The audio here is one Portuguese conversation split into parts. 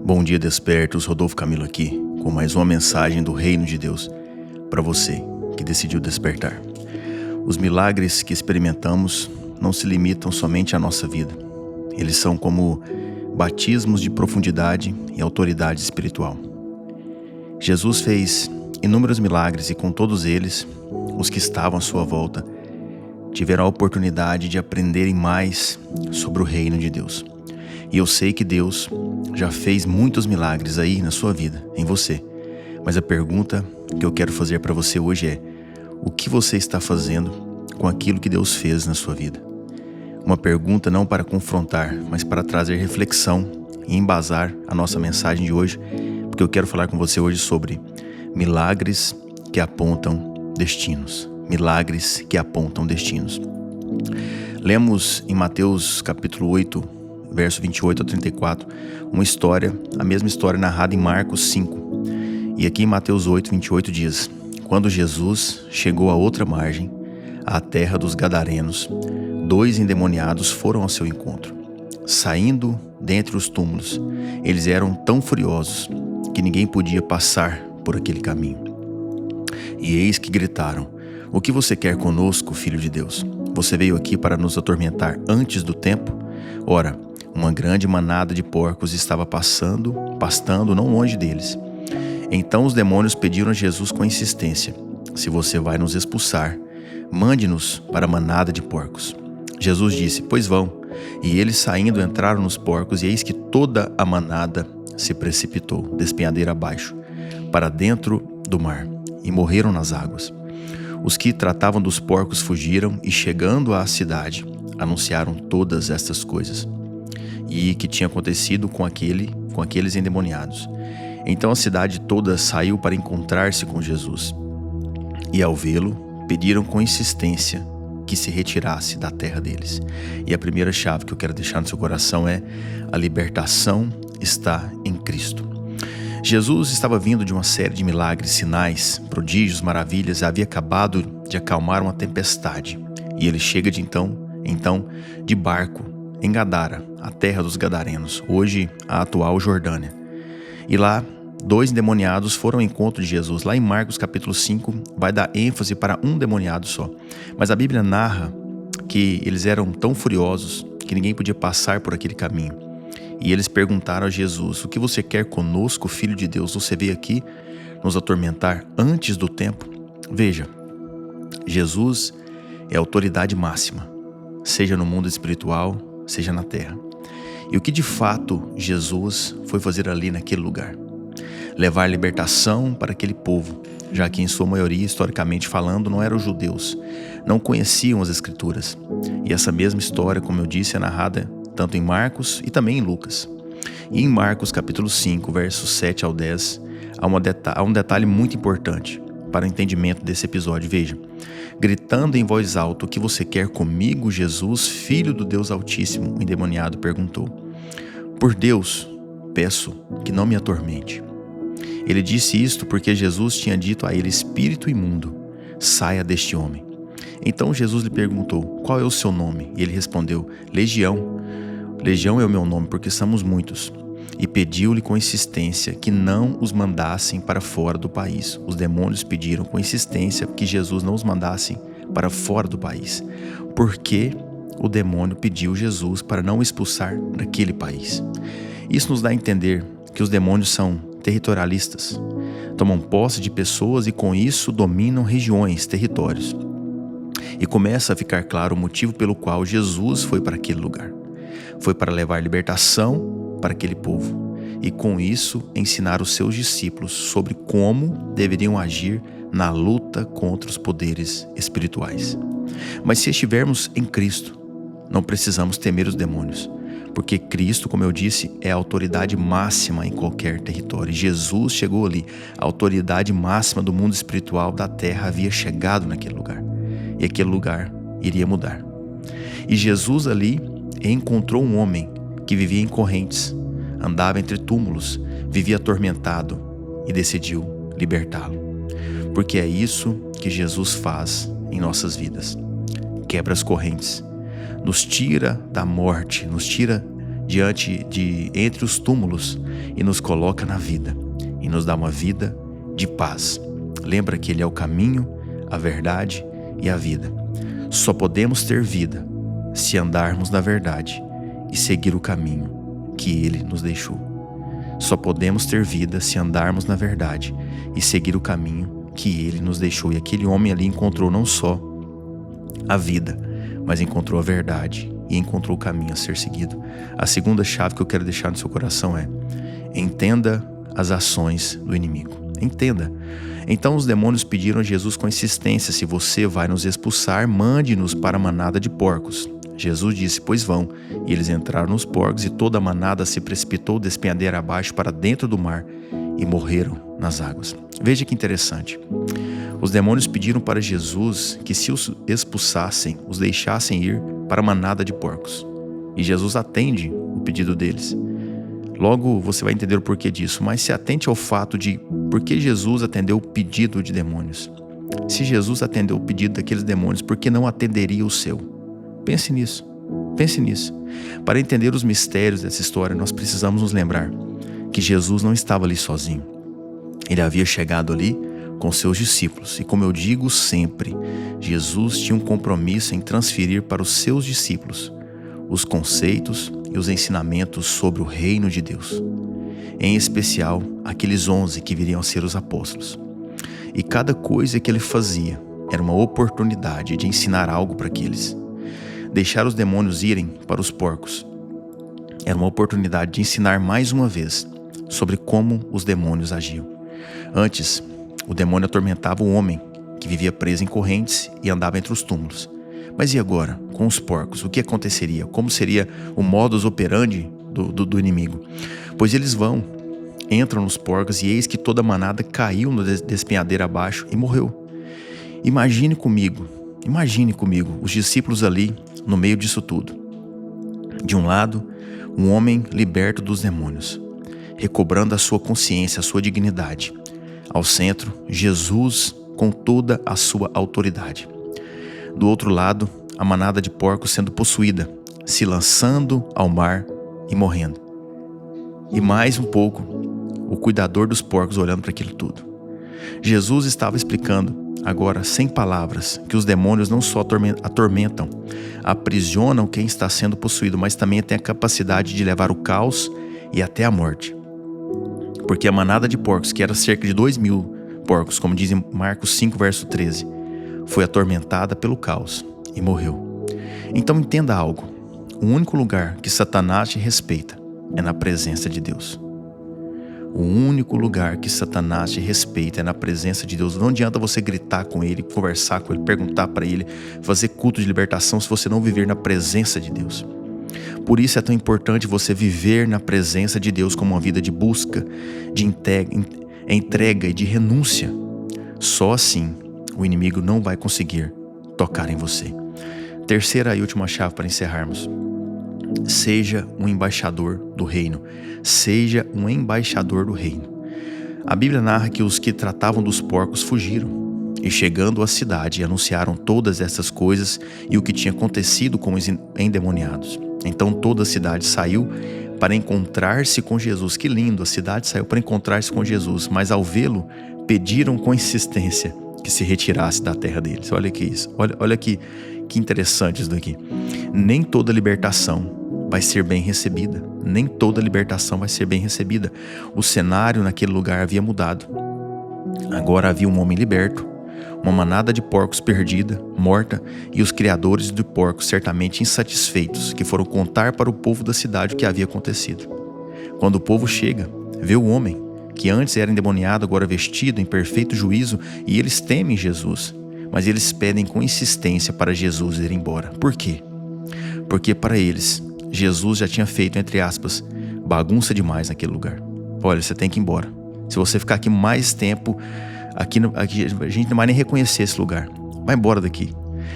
Bom dia, despertos. Rodolfo Camilo aqui, com mais uma mensagem do Reino de Deus para você que decidiu despertar. Os milagres que experimentamos não se limitam somente à nossa vida. Eles são como batismos de profundidade e autoridade espiritual. Jesus fez inúmeros milagres e com todos eles, os que estavam à sua volta tiveram a oportunidade de aprenderem mais sobre o Reino de Deus. E eu sei que Deus já fez muitos milagres aí na sua vida, em você. Mas a pergunta que eu quero fazer para você hoje é: o que você está fazendo com aquilo que Deus fez na sua vida? Uma pergunta não para confrontar, mas para trazer reflexão e embasar a nossa mensagem de hoje, porque eu quero falar com você hoje sobre milagres que apontam destinos. Milagres que apontam destinos. Lemos em Mateus capítulo 8, verso 28 a 34, uma história, a mesma história narrada em Marcos 5. E aqui em Mateus 8, 28 diz: Quando Jesus chegou à outra margem, à terra dos Gadarenos, 2 endemoniados foram ao seu encontro. Saindo dentre os túmulos, eles eram tão furiosos que ninguém podia passar por aquele caminho. E eis que gritaram: O que você quer conosco, Filho de Deus? Você veio aqui para nos atormentar antes do tempo? Ora, uma grande manada de porcos estava pastando não longe deles. Então os demônios pediram a Jesus com insistência: Se você vai nos expulsar, mande-nos para a manada de porcos. Jesus disse: Pois vão. E eles saindo entraram nos porcos, e eis que toda a manada se precipitou, despenhadeira abaixo, para dentro do mar, e morreram nas águas. Os que tratavam dos porcos fugiram e, chegando à cidade, anunciaram todas estas coisas e que tinha acontecido com aqueles endemoniados. Então a cidade toda saiu para encontrar-se com Jesus. E ao vê-lo, pediram com insistência que se retirasse da terra deles. E a primeira chave que eu quero deixar no seu coração é: a libertação está em Cristo. Jesus estava vindo de uma série de milagres, sinais, prodígios, maravilhas. Havia acabado de acalmar uma tempestade. E ele chega então de barco em Gadara, a terra dos Gadarenos, hoje a atual Jordânia. E lá, 2 endemoniados foram ao encontro de Jesus. Lá em Marcos capítulo 5, vai dar ênfase para um endemoniado só. Mas a Bíblia narra que eles eram tão furiosos que ninguém podia passar por aquele caminho. E eles perguntaram a Jesus: O que você quer conosco, Filho de Deus? Você veio aqui nos atormentar antes do tempo? Veja, Jesus é a autoridade máxima, seja no mundo espiritual, seja na terra. E o que de fato Jesus foi fazer ali naquele lugar? Levar libertação para aquele povo, já que em sua maioria, historicamente falando, não eram judeus, não conheciam as Escrituras. E essa mesma história, como eu disse, é narrada tanto em Marcos e também em Lucas. E em Marcos capítulo 5, versos 7 ao 10, há um detalhe muito importante para o entendimento desse episódio. Veja: gritando em voz alta: O que você quer comigo, Jesus, Filho do Deus Altíssimo? O endemoniado perguntou: Por Deus, peço que não me atormente. Ele disse isto porque Jesus tinha dito a ele: Espírito imundo, saia deste homem. Então Jesus lhe perguntou: Qual é o seu nome? E ele respondeu: Legião. Legião é o meu nome, porque somos muitos. E pediu-lhe com insistência que não os mandassem para fora do país. Os demônios pediram com insistência que Jesus não os mandasse para fora do país, porque o demônio pediu Jesus para não expulsar daquele país. Isso nos dá a entender que os demônios são territorialistas, tomam posse de pessoas e com isso dominam regiões, territórios. E começa a ficar claro o motivo pelo qual Jesus foi para aquele lugar. Foi para levar libertação para aquele povo e com isso ensinar os seus discípulos sobre como deveriam agir na luta contra os poderes espirituais. Mas se estivermos em Cristo, não precisamos temer os demônios, porque Cristo, como eu disse, é a autoridade máxima em qualquer território. Jesus chegou ali, a autoridade máxima do mundo espiritual da terra havia chegado naquele lugar, e aquele lugar iria mudar. E Jesus ali encontrou um homem que vivia em correntes, andava entre túmulos, vivia atormentado e decidiu libertá-lo. Porque é isso que Jesus faz em nossas vidas. Quebra as correntes, nos tira da morte, nos tira entre os túmulos e nos coloca na vida e nos dá uma vida de paz. Lembra que Ele é o caminho, a verdade e a vida. Só podemos ter vida se andarmos na verdade e seguir o caminho que Ele nos deixou. Só podemos ter vida se andarmos na verdade e seguir o caminho que Ele nos deixou. E aquele homem ali encontrou não só a vida, mas encontrou a verdade e encontrou o caminho a ser seguido. A segunda chave que eu quero deixar no seu coração é: entenda as ações do inimigo. Entenda. Então os demônios pediram a Jesus com insistência: se você vai nos expulsar, mande-nos para a manada de porcos. Jesus disse: pois vão. E eles entraram nos porcos, e toda a manada se precipitou despenhadeira abaixo para dentro do mar e morreram nas águas. Veja que interessante. Os demônios pediram para Jesus que, se os expulsassem, os deixassem ir para a manada de porcos. E Jesus atende o pedido deles. Logo você vai entender o porquê disso, mas se atente ao fato de por que Jesus atendeu o pedido de demônios. Se Jesus atendeu o pedido daqueles demônios, por que não atenderia o seu? Pense nisso. Pense nisso. Para entender os mistérios dessa história, nós precisamos nos lembrar que Jesus não estava ali sozinho. Ele havia chegado ali com seus discípulos. E como eu digo sempre, Jesus tinha um compromisso em transferir para os seus discípulos os conceitos e os ensinamentos sobre o reino de Deus. Em especial, aqueles 11 que viriam a ser os apóstolos. E cada coisa que ele fazia era uma oportunidade de ensinar algo para aqueles. Deixar os demônios irem para os porcos era uma oportunidade de ensinar mais uma vez sobre como os demônios agiam. Antes, o demônio atormentava o homem que vivia preso em correntes e andava entre os túmulos. Mas e agora, com os porcos, o que aconteceria? Como seria o modus operandi do inimigo? Pois eles entram nos porcos, e eis que toda a manada caiu no despenhadeiro abaixo e morreu. Imagine comigo, os discípulos ali no meio disso tudo. De um lado, um homem liberto dos demônios, recobrando a sua consciência, a sua dignidade. Ao centro, Jesus com toda a sua autoridade. Do outro lado, a manada de porcos sendo possuída, se lançando ao mar e morrendo. E mais um pouco, o cuidador dos porcos olhando para aquilo tudo. Jesus estava explicando, agora sem palavras, que os demônios não só atormentam, aprisionam quem está sendo possuído, mas também têm a capacidade de levar o caos e até a morte. Porque a manada de porcos, que era cerca de 2.000 porcos, como diz em Marcos 5, verso 13, foi atormentada pelo caos e morreu. Então entenda algo: o único lugar que Satanás te respeita é na presença de Deus. O único lugar que Satanás te respeita é na presença de Deus. Não adianta você gritar com ele, conversar com ele, perguntar para ele, fazer culto de libertação se você não viver na presença de Deus. Por isso é tão importante você viver na presença de Deus como uma vida de busca, de entrega e de renúncia. Só assim o inimigo não vai conseguir tocar em você. Terceira e última chave para encerrarmos: seja um embaixador do reino. Seja um embaixador do reino. A Bíblia narra que os que tratavam dos porcos fugiram, e chegando à cidade anunciaram todas essas coisas e o que tinha acontecido com os endemoniados. Então toda a cidade saiu para encontrar-se com Jesus. Que lindo, a cidade saiu para encontrar-se com Jesus, mas ao vê-lo pediram com insistência que se retirasse da terra deles. Olha que isso, olha que interessante isso daqui. Nem toda libertação vai ser bem recebida. Nem toda libertação vai ser bem recebida. O cenário naquele lugar havia mudado. Agora havia um homem liberto, uma manada de porcos perdida, morta, e os criadores de porcos certamente insatisfeitos, que foram contar para o povo da cidade o que havia acontecido. Quando o povo chega, vê o homem, que antes era endemoniado, agora vestido em perfeito juízo, e eles temem Jesus, mas eles pedem com insistência para Jesus ir embora. Por quê? Porque para eles, Jesus já tinha feito, entre aspas, bagunça demais naquele lugar. Olha, você tem que ir embora. Se você ficar aqui mais tempo, aqui a gente não vai nem reconhecer esse lugar. Vai embora daqui.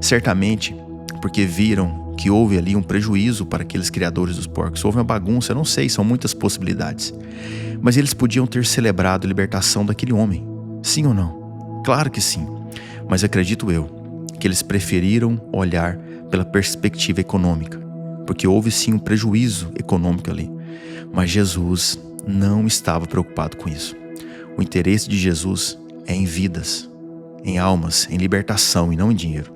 Certamente porque viram que houve ali um prejuízo para aqueles criadores dos porcos. Houve uma bagunça, eu não sei, são muitas possibilidades. Mas eles podiam ter celebrado a libertação daquele homem. Sim ou não? Claro que sim. Mas acredito eu que eles preferiram olhar pela perspectiva econômica. porque houve sim um prejuízo econômico ali. Mas Jesus não estava preocupado com isso. O interesse de Jesus é em vidas, em almas, em libertação e não em dinheiro.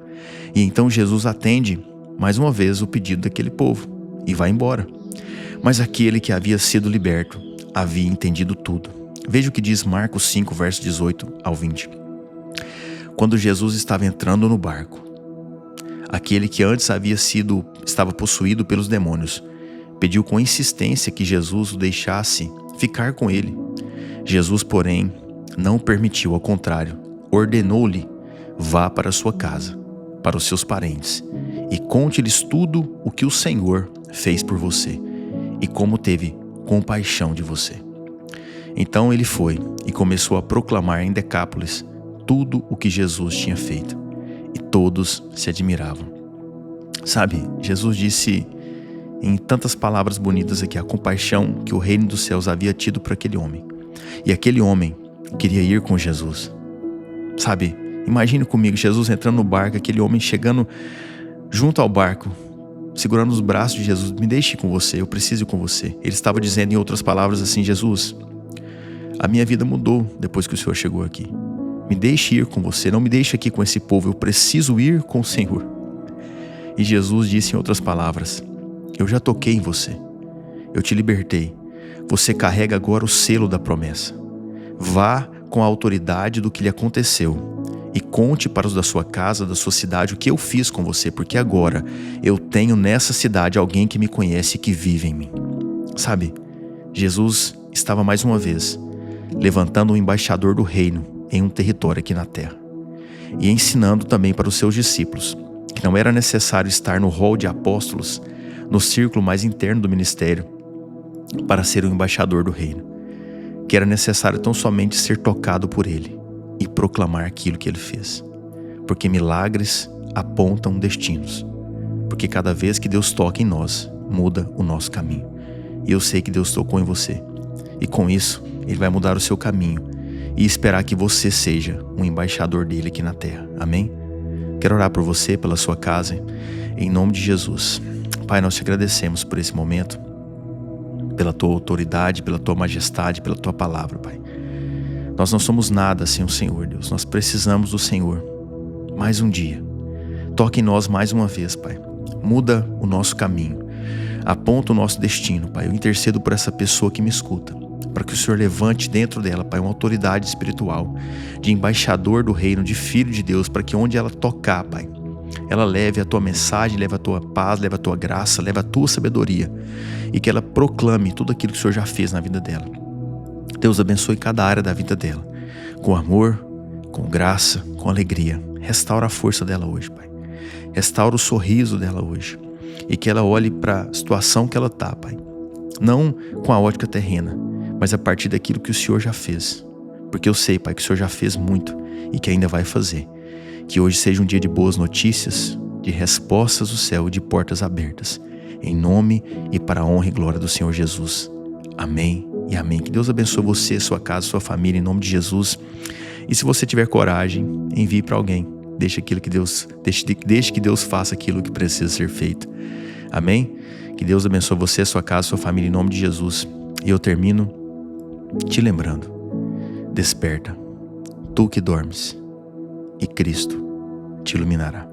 E então Jesus atende mais uma vez o pedido daquele povo e vai embora. Mas aquele que havia sido liberto havia entendido tudo. Veja o que diz Marcos 5, verso 18 ao 20. Quando Jesus estava entrando no barco, aquele que antes estava possuído pelos demônios, pediu com insistência que Jesus o deixasse ficar com ele. Jesus, porém, não permitiu, ao contrário, ordenou-lhe: vá para sua casa, para os seus parentes, e conte-lhes tudo o que o Senhor fez por você e como teve compaixão de você. Então ele foi e começou a proclamar em Decápolis tudo o que Jesus tinha feito, e todos se admiravam. Sabe, Jesus disse em tantas palavras bonitas aqui a compaixão que o reino dos céus havia tido por aquele homem. E aquele homem queria ir com Jesus. Sabe, imagine comigo, Jesus entrando no barco, aquele homem chegando junto ao barco, segurando os braços de Jesus: me deixe ir com você, eu preciso ir com você. Ele estava dizendo em outras palavras assim: Jesus, a minha vida mudou depois que o Senhor chegou aqui. Me deixe ir com você, não me deixe aqui com esse povo, eu preciso ir com o Senhor. E Jesus disse em outras palavras: eu já toquei em você, eu te libertei, você carrega agora o selo da promessa. Vá com a autoridade do que lhe aconteceu e conte para os da sua casa, da sua cidade, o que eu fiz com você, porque agora eu tenho nessa cidade alguém que me conhece e que vive em mim. Sabe, Jesus estava mais uma vez levantando um embaixador do reino em um território aqui na terra e ensinando também para os seus discípulos que não era necessário estar no rol de apóstolos, no círculo mais interno do ministério, para ser um embaixador do reino, que era necessário tão somente ser tocado por ele e proclamar aquilo que ele fez, porque milagres apontam destinos, porque cada vez que Deus toca em nós, muda o nosso caminho. E eu sei que Deus tocou em você, e com isso Ele vai mudar o seu caminho e esperar que você seja um embaixador dele aqui na terra. Amém? Quero orar por você, pela sua casa, em nome de Jesus. Pai, nós te agradecemos por esse momento, pela tua autoridade, pela tua majestade, pela tua palavra, Pai. Nós não somos nada sem o Senhor, Deus. Nós precisamos do Senhor. Mais um dia. Toque em nós mais uma vez, Pai. Muda o nosso caminho. Aponta o nosso destino, Pai. Eu intercedo por essa pessoa que me escuta, para que o Senhor levante dentro dela, Pai, uma autoridade espiritual, de embaixador do reino, de filho de Deus, para que onde ela tocar, Pai, ela leve a tua mensagem, leve a tua paz, leve a tua graça, leve a tua sabedoria, e que ela proclame tudo aquilo que o Senhor já fez na vida dela. Deus abençoe cada área da vida dela, com amor, com graça, com alegria. Restaura a força dela hoje, Pai. Restaura o sorriso dela hoje, e que ela olhe para a situação que ela está, Pai, não com a ótica terrena, mas a partir daquilo que o Senhor já fez. Porque eu sei, Pai, que o Senhor já fez muito e que ainda vai fazer. Que hoje seja um dia de boas notícias, de respostas do céu e de portas abertas. Em nome e para a honra e glória do Senhor Jesus. Amém e amém. Que Deus abençoe você, sua casa, sua família, em nome de Jesus. E se você tiver coragem, envie para alguém. Deixe que Deus faça aquilo que precisa ser feito. Amém? Que Deus abençoe você, sua casa, sua família, em nome de Jesus. E eu termino te lembrando: desperta, tu que dormes, e Cristo te iluminará.